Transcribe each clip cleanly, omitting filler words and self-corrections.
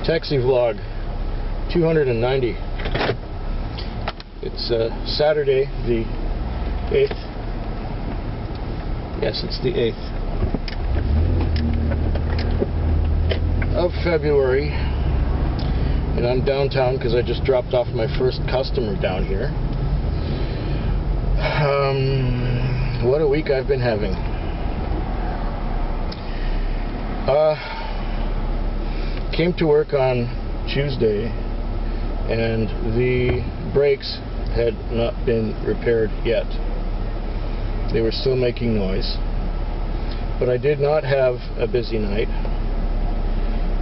Taxi vlog 290. It's Saturday the 8th. Yes, it's the 8th of February, and I'm downtown because I just dropped off my first customer down here. What a week I've been having. Came to work on Tuesday, and the brakes had not been repaired yet. They were still making noise, but I did not have a busy night.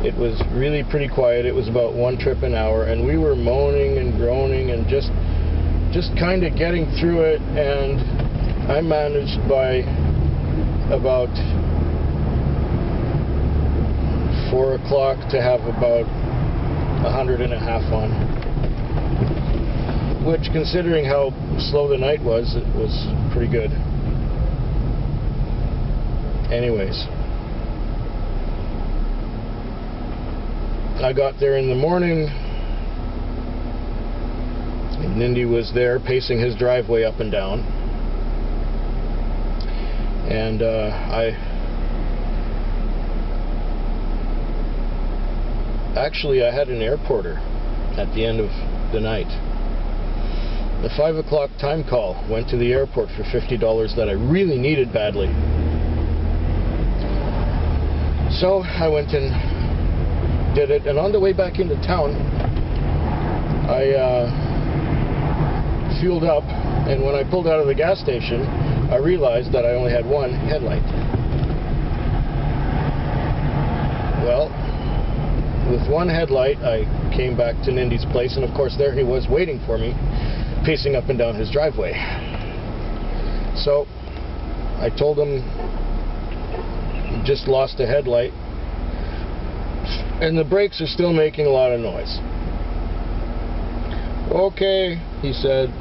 It was really pretty quiet. It was about one trip an hour, and we were moaning and groaning and just kind of getting through it, and I managed by about 4 o'clock to have about 100.5 on, which, considering how slow the night was, it was pretty good. Anyways, I got there in the morning, and Nindy was there pacing his driveway up and down, and I had an airporter at the end of the night. The 5 o'clock time call went to the airport for $50 that I really needed badly. So I went and did it, and on the way back into town, I fueled up, and when I pulled out of the gas station, I realized that I only had one headlight. Well, with one headlight, I came back to Nindy's place, and of course there he was waiting for me, pacing up and down his driveway. So I told him he just lost a headlight, and the brakes are still making a lot of noise. Okay, he said,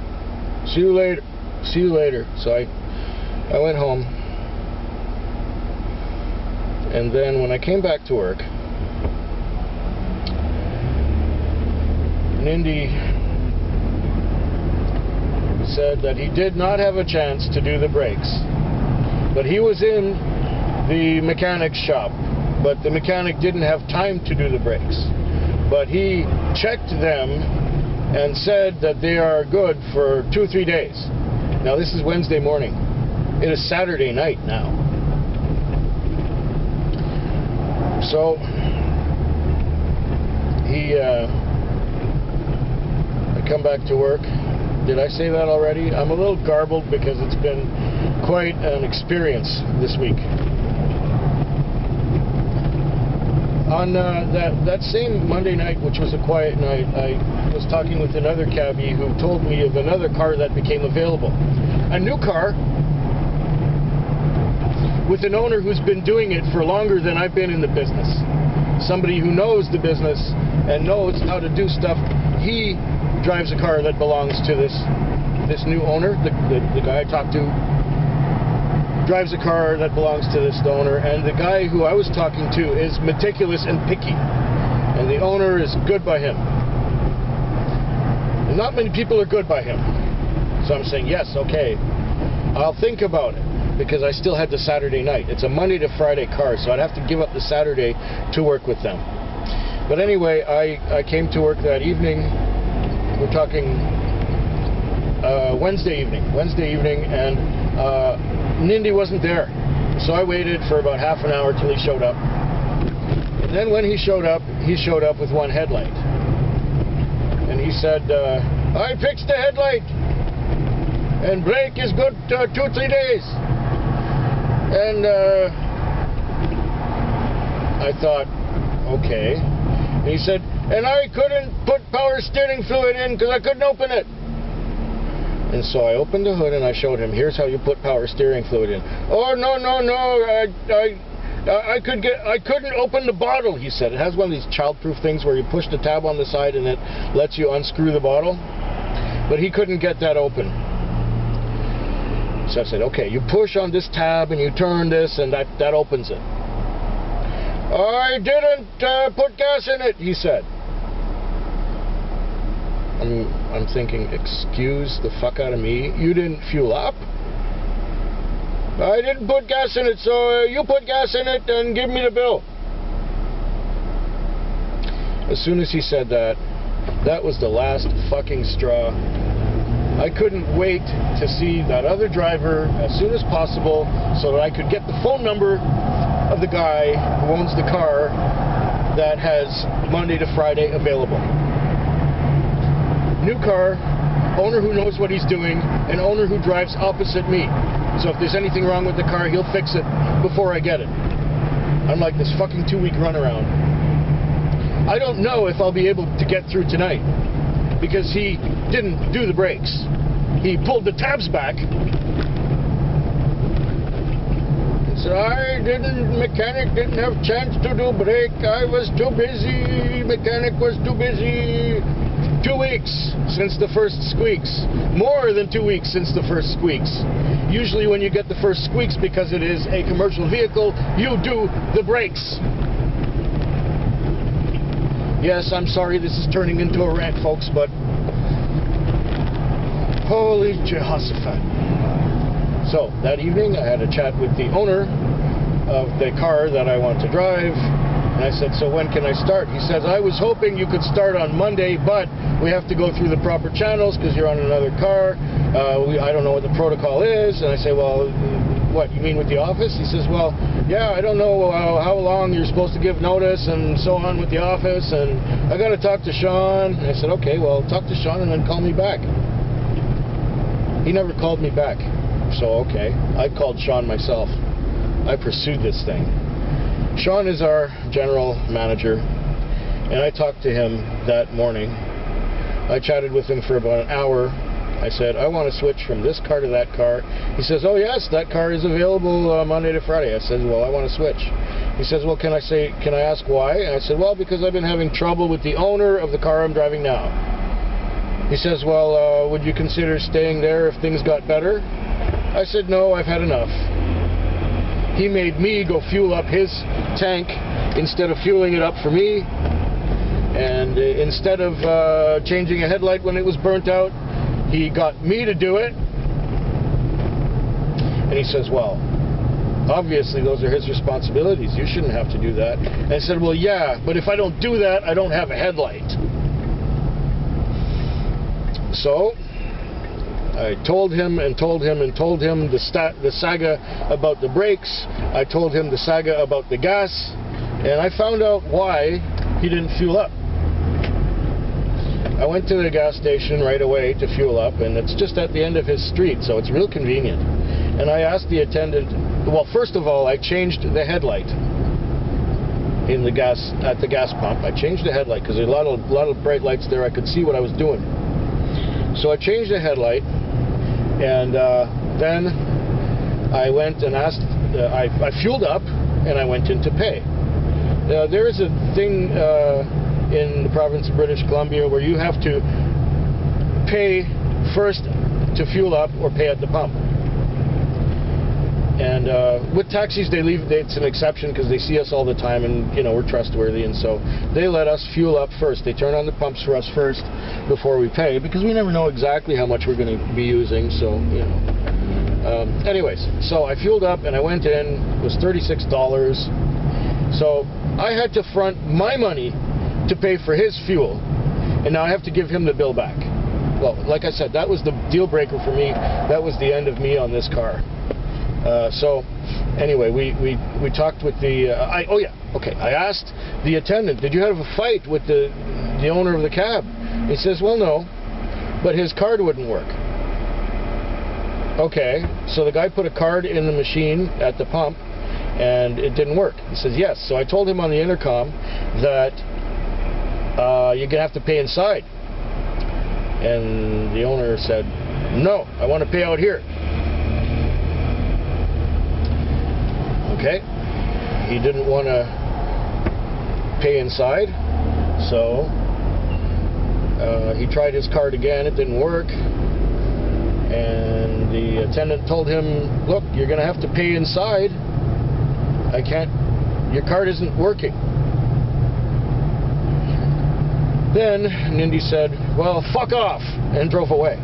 see you later. See you later. So I went home, and then when I came back to work, Nindy said that he did not have a chance to do the brakes, but he was in the mechanic's shop, but the mechanic didn't have time to do the brakes, but he checked them and said that they are good for 2 or 3 days. Now this is Wednesday morning. It is Saturday night now. So I come back to work. Did I say that already? I'm a little garbled because it's been quite an experience this week. On that same Monday night, which was a quiet night, I was talking with another cabbie who told me of another car that became available. A new car with an owner who's been doing it for longer than I've been in the business. Somebody who knows the business and knows how to do stuff. He drives a car that belongs to this new owner. The guy I talked to drives a car that belongs to this owner, and the guy who I was talking to is meticulous and picky, and the owner is good by him. And not many people are good by him. So I'm saying, yes, okay, I'll think about it, because I still had the Saturday night. It's a Monday to Friday car, so I'd have to give up the Saturday to work with them. But anyway, I came to work that evening. We're talking Wednesday evening, and Nindy wasn't there. So I waited for about half an hour till he showed up. And then when he showed up with one headlight. And he said, I fixed the headlight, and brake is good 2 or 3 days. And I thought, okay. And he said, and I couldn't put power steering fluid in because I couldn't open it. And so I opened the hood and I showed him, here's how you put power steering fluid in. Oh, no, I couldn't open the bottle, he said. It has one of these child-proof things where you push the tab on the side and it lets you unscrew the bottle. But he couldn't get that open. So I said, okay, you push on this tab and you turn this and that opens it. I didn't put gas in it, he said. I'm thinking, excuse the fuck out of me, you didn't fuel up? I didn't put gas in it, so you put gas in it and give me the bill. As soon as he said that, that was the last fucking straw. I couldn't wait to see that other driver as soon as possible so that I could get the phone number of the guy who owns the car that has Monday to Friday available. New car, owner who knows what he's doing, an owner who drives opposite me. So if there's anything wrong with the car, he'll fix it before I get it. Unlike this fucking 2-week runaround. I don't know if I'll be able to get through tonight because he didn't do the brakes. He pulled the tabs back. So mechanic didn't have chance to do brake. I was too busy. Mechanic was too busy. 2 weeks since the first squeaks. More than 2 weeks since the first squeaks. Usually when you get the first squeaks because it is a commercial vehicle, you do the brakes. Yes, I'm sorry this is turning into a rant, folks, but holy Jehoshaphat. So, that evening I had a chat with the owner of the car that I want to drive. And I said, so when can I start? He says, I was hoping you could start on Monday, but we have to go through the proper channels because you're on another car. I don't know what the protocol is. And I say, well, what, you mean with the office? He says, well, yeah, I don't know how long you're supposed to give notice and so on with the office. And I got to talk to Sean. And I said, okay, well, talk to Sean and then call me back. He never called me back. So, okay, I called Sean myself. I pursued this thing. Sean is our general manager, and I talked to him that morning. I chatted with him for about an hour. I said, I want to switch from this car to that car. He says, oh yes, that car is available Monday to Friday. I said, well, I want to switch. He says, well, can I ask why? And I said, well, because I've been having trouble with the owner of the car I'm driving now. He says, well, would you consider staying there if things got better? I said, no, I've had enough. He made me go fuel up his tank instead of fueling it up for me. And instead of changing a headlight when it was burnt out, he got me to do it. And he says, well, obviously those are his responsibilities. You shouldn't have to do that. And I said, well, yeah, but if I don't do that, I don't have a headlight. So I told him and told him and told him the saga about the brakes. I told him the saga about the gas. And I found out why he didn't fuel up. I went to the gas station right away to fuel up, and it's just at the end of his street, so it's real convenient. And I asked the attendant, well, first of all, I changed the headlight in the at the gas pump. I changed the headlight because there's a lot of bright lights there. I could see what I was doing. So I changed the headlight. And then I went and asked, I fueled up and I went in to pay. There is a thing in the province of British Columbia where you have to pay first to fuel up or pay at the pump. And with taxis, it's an exception because they see us all the time and, you know, we're trustworthy, and so they let us fuel up first. They turn on the pumps for us first before we pay because we never know exactly how much we're going to be using, so, you know. Anyways, so I fueled up and I went in. It was $36. So I had to front my money to pay for his fuel, and now I have to give him the bill back. Well, like I said, that was the deal breaker for me. That was the end of me on this car. So anyway, we talked with the I asked the attendant, did you have a fight with the owner of the cab? He says, well, no, but his card wouldn't work. Okay, so the guy put a card in the machine at the pump and it didn't work. He says, yes. So I told him on the intercom that you're gonna have to pay inside, and the owner said, no, I want to pay out here. Okay, he didn't want to pay inside, so he tried his card again. It didn't work, and the attendant told him, look, you're going to have to pay inside. I can't your card isn't working. Then Nindy said, well, fuck off, and drove away.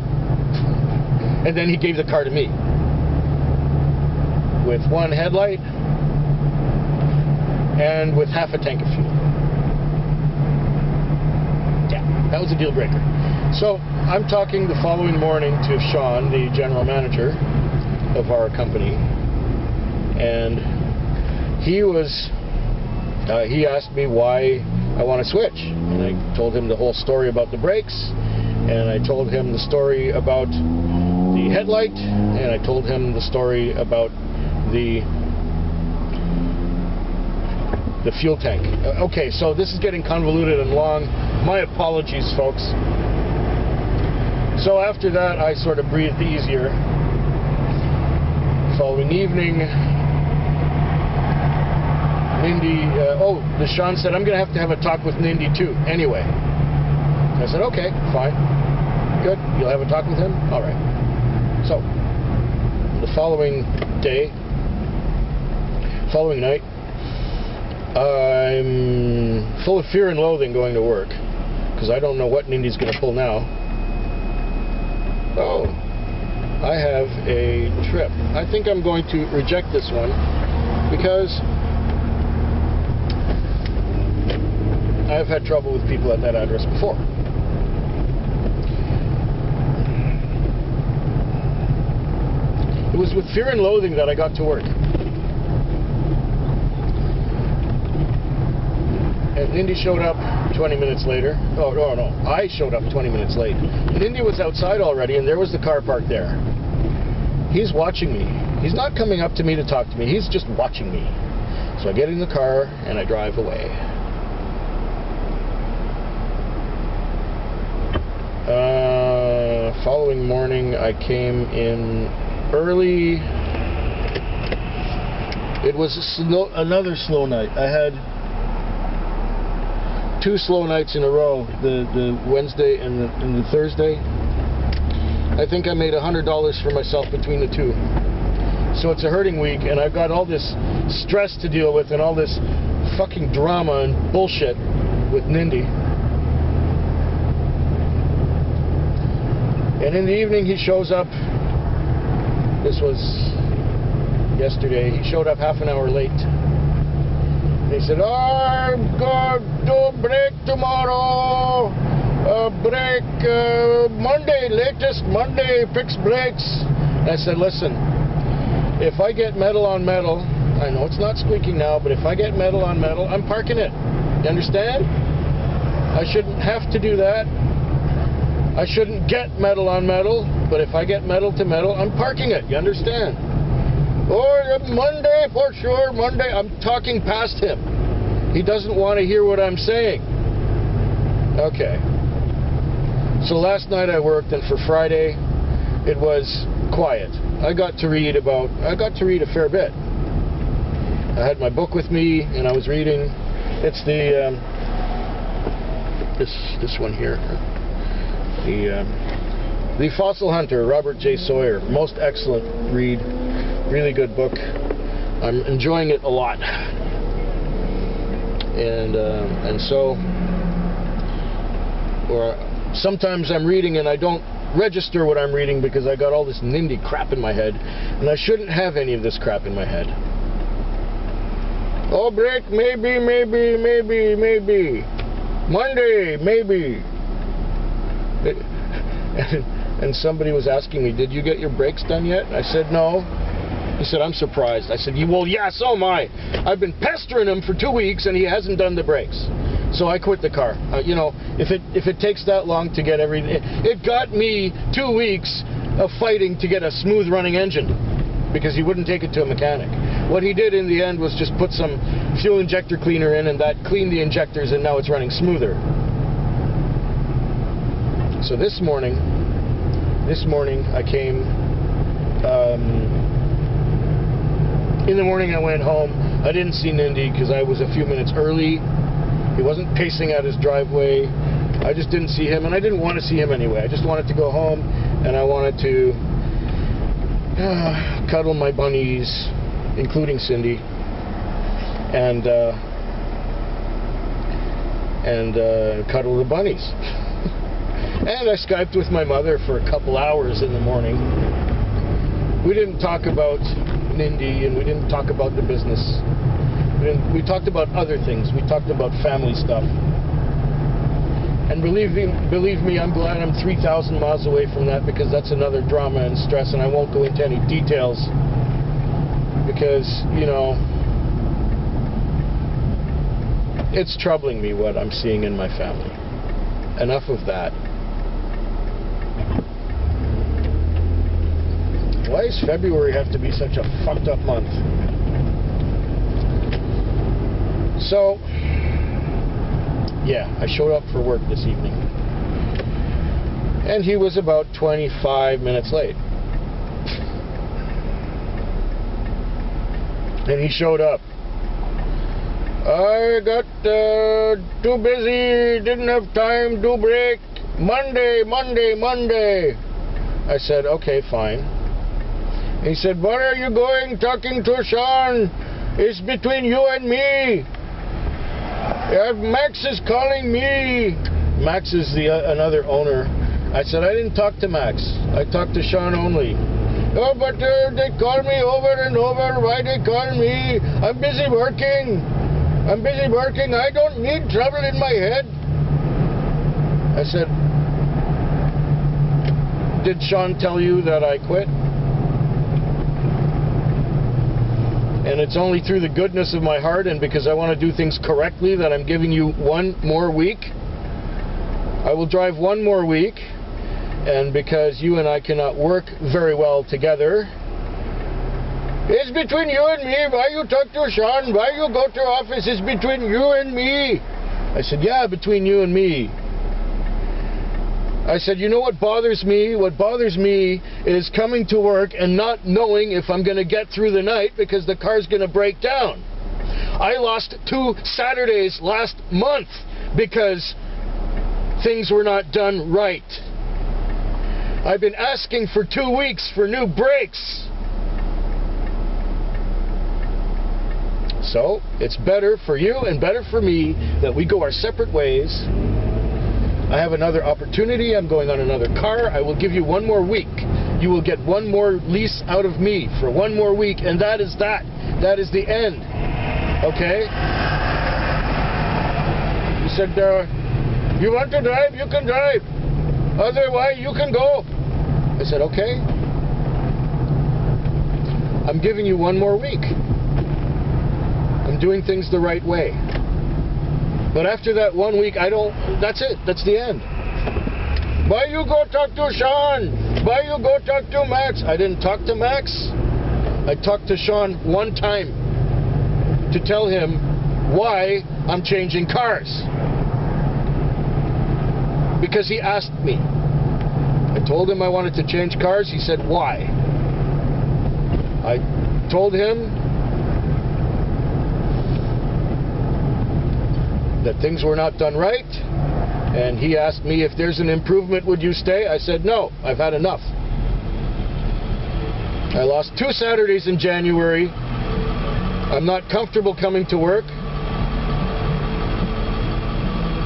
And then he gave the car to me. With one headlight and with half a tank of fuel. Yeah, that was a deal breaker. So I'm talking the following morning to Sean, the general manager of our company, and he asked me why I want to switch, and I told him the whole story about the brakes, and I told him the story about the headlight, and I told him the story about the fuel tank. Okay, so this is getting convoluted and long. My apologies, folks. So after that, I sort of breathed easier. Following evening, Nindy, Sean said, I'm going to have a talk with Nindy too, anyway. I said, okay, fine. Good, you'll have a talk with him? All right. So, the following night, I'm full of fear and loathing going to work, because I don't know what Nindy's going to pull now. Oh, I have a trip. I think I'm going to reject this one, because I've had trouble with people at that address before. It was with fear and loathing that I got to work. And Nindy showed up 20 minutes later. Oh, no, I showed up 20 minutes late. Nindy was outside already, and there was the car parked there. He's watching me. He's not coming up to me to talk to me. He's just watching me. So I get in the car, and I drive away. Following morning, I came in early. It was another slow night. I had 2 slow nights in a row, the Wednesday and the Thursday. I think I made $100 for myself between the 2. So it's a hurting week, and I've got all this stress to deal with and all this fucking drama and bullshit with Nindy. And in the evening he shows up. This was yesterday. He showed up half an hour late. He said, I'm going to break tomorrow. Break Monday, latest Monday, fix brakes. I said, listen, if I get metal on metal, I know it's not squeaking now, but if I get metal on metal, I'm parking it. You understand? I shouldn't have to do that. I shouldn't get metal on metal, but if I get metal to metal, I'm parking it. You understand? Oh, Monday for sure, Monday. I'm talking past him. He doesn't want to hear what I'm saying. Okay. So last night I worked, and for Friday it was quiet. I got to read a fair bit. I had my book with me, and I was reading. It's the this one here. The Fossil Hunter, Robert J. Sawyer. Most excellent read. Really good book. I'm enjoying it a lot. And so, or sometimes I'm reading and I don't register what I'm reading because I got all this Nindy crap in my head, and I shouldn't have any of this crap in my head. Oh, break, maybe. Monday, maybe. And somebody was asking me, did you get your brakes done yet? I said, no. He said, I'm surprised. I said, well, yeah, so am I. I've been pestering him for 2 weeks, and he hasn't done the brakes. So I quit the car. You know, if it takes that long to get everything... It got me 2 weeks of fighting to get a smooth running engine, because he wouldn't take it to a mechanic. What he did in the end was just put some fuel injector cleaner in, and that cleaned the injectors, and now it's running smoother. So this morning I came, in the morning I went home. I didn't see Nindy because I was a few minutes early. He wasn't pacing out his driveway. I just didn't see him, and I didn't want to see him anyway. I just wanted to go home, and I wanted to cuddle my bunnies, including Cindy. and cuddle the bunnies. And I Skyped with my mother for a couple hours in the morning. We didn't talk about Nindy, and we didn't talk about the business. We talked about other things. We talked about family stuff. And believe me, I'm glad I'm 3,000 miles away from that, because that's another drama and stress, and I won't go into any details because, you know, it's troubling me what I'm seeing in my family. Enough of that. Why does February have to be such a fucked up month? So, yeah, I showed up for work this evening. And he was about 25 minutes late. And he showed up. I got too busy, didn't have time to break. Monday. I said, okay, fine. He said, where are you going talking to Sean? It's between you and me. Max is calling me. Max is another owner. I said, I didn't talk to Max. I talked to Sean only. Oh, but they call me over and over. Why they call me? I'm busy working. I don't need trouble in my head. I said, did Sean tell you that I quit? And it's only through the goodness of my heart and because I want to do things correctly that I'm giving you one more week. I will drive one more week, and because you and I cannot work very well together, it's between you and me. Why you talk to Sean? Why you go to office? It's between you and me. I said, yeah, between you and me. I said, you know what bothers me? What bothers me is coming to work and not knowing if I'm going to get through the night because the car's going to break down. I lost 2 Saturdays last month because things were not done right. I've been asking for 2 weeks for new brakes. So, it's better for you and better for me that we go our separate ways. I have another opportunity. I'm going on another car. I will give you 1 more week. You will get 1 more lease out of me for 1 more week, and that is that. That is the end. Okay? He said, you want to drive? You can drive. Otherwise, you can go. I said, okay. I'm giving you 1 more week. I'm doing things the right way. But after that 1 week, that's it. That's the end. Why you go talk to Sean? Why you go talk to Max? I didn't talk to Max. I talked to Sean 1 time to tell him why I'm changing cars. Because he asked me. I told him I wanted to change cars. He said, why? I told him that things were not done right, and he asked me if there's an improvement, would you stay? I said, no, I've had enough. I lost 2 Saturdays in January. I'm not comfortable coming to work.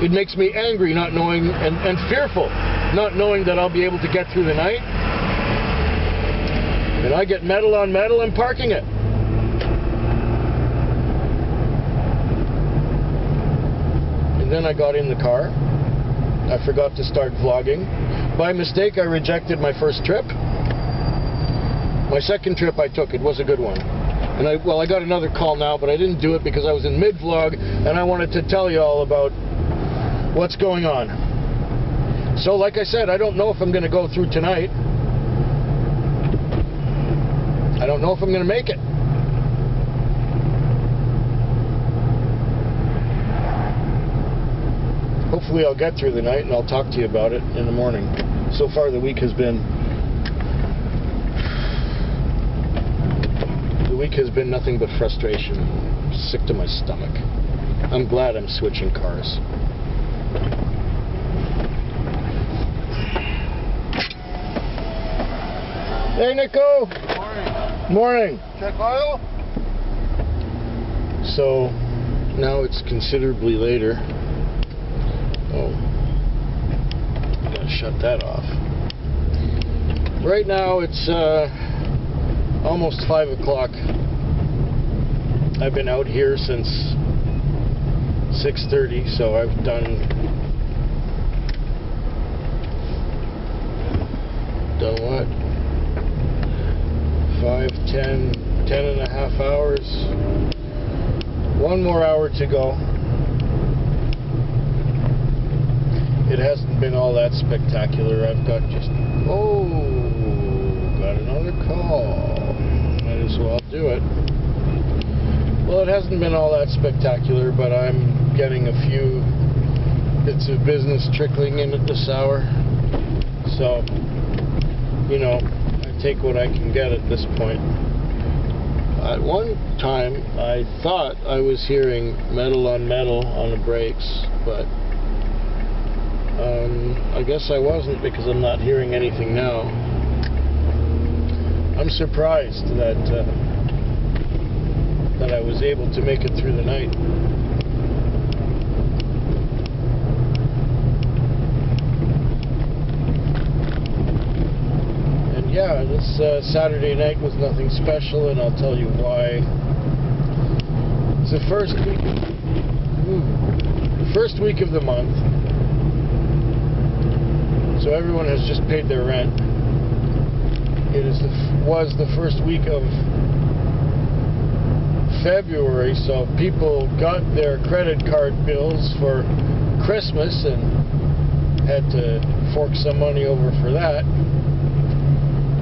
It makes me angry not knowing, and fearful, not knowing that I'll be able to get through the night. And I get metal on metal and parking it. And then I got in the car. I forgot to start vlogging. By mistake, I rejected my first trip. My second trip I took. It was a good one. And I got another call now, but I didn't do it because I was in mid-vlog, and I wanted to tell you all about what's going on. So, like I said, I don't know if I'm going to go through tonight. I don't know if I'm going to make it. Hopefully I'll get through the night and I'll talk to you about it in the morning. So far the week has been nothing but frustration. I'm sick to my stomach. I'm glad I'm switching cars. Hey Nico! Morning. Morning. Check oil? So now it's considerably later. Oh, gotta shut that off. Right now it's almost 5 o'clock. I've been out here since 6:30, so I've done what? 5, 10 and a half hours. 1 more hour to go. It hasn't been all that spectacular. I've got just got another call. Might as well do it. Well, it hasn't been all that spectacular, but I'm getting a few bits of business trickling in at this hour. So, you know, I take what I can get at this point. At one time, I thought I was hearing metal on the brakes, but I guess I wasn't, because I'm not hearing anything now. I'm surprised that I was able to make it through the night. And yeah, this Saturday night was nothing special, and I'll tell you why. It's the first week of the month, so everyone has just paid their rent. It was the first week of February, so people got their credit card bills for Christmas and had to fork some money over for that.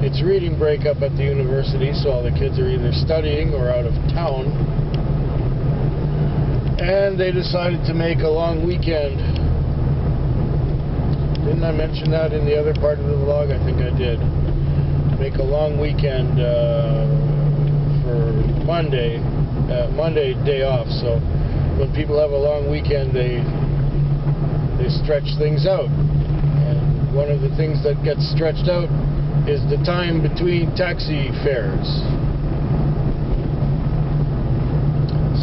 It's reading break up at the university, so all the kids are either studying or out of town, and they decided to make a long weekend. Didn't I mention that in the other part of the vlog? I think I did. Make a long weekend for Monday day off. So when people have a long weekend, they stretch things out. And one of the things that gets stretched out is the time between taxi fares.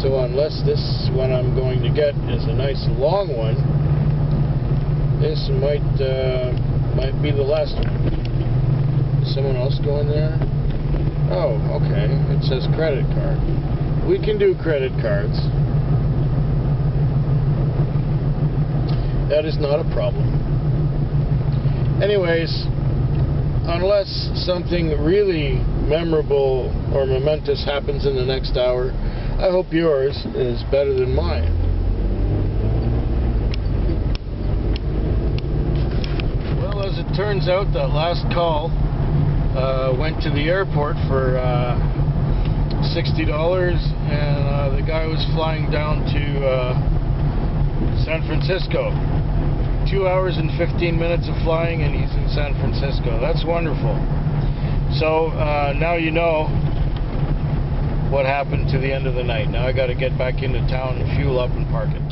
So unless this one I'm going to get is a nice long one, this might be the last one. Is someone else going there? Oh, okay. It says credit card. We can do credit cards. That is not a problem. Anyways, unless something really memorable or momentous happens in the next hour, I hope yours is better than mine. Well, as it turns out, that last call went to the airport for $60, and the guy was flying down to San Francisco. 2 hours and 15 minutes of flying, and he's in San Francisco. That's wonderful. So now you know what happened to the end of the night. Now I got to get back into town and fuel up and park it.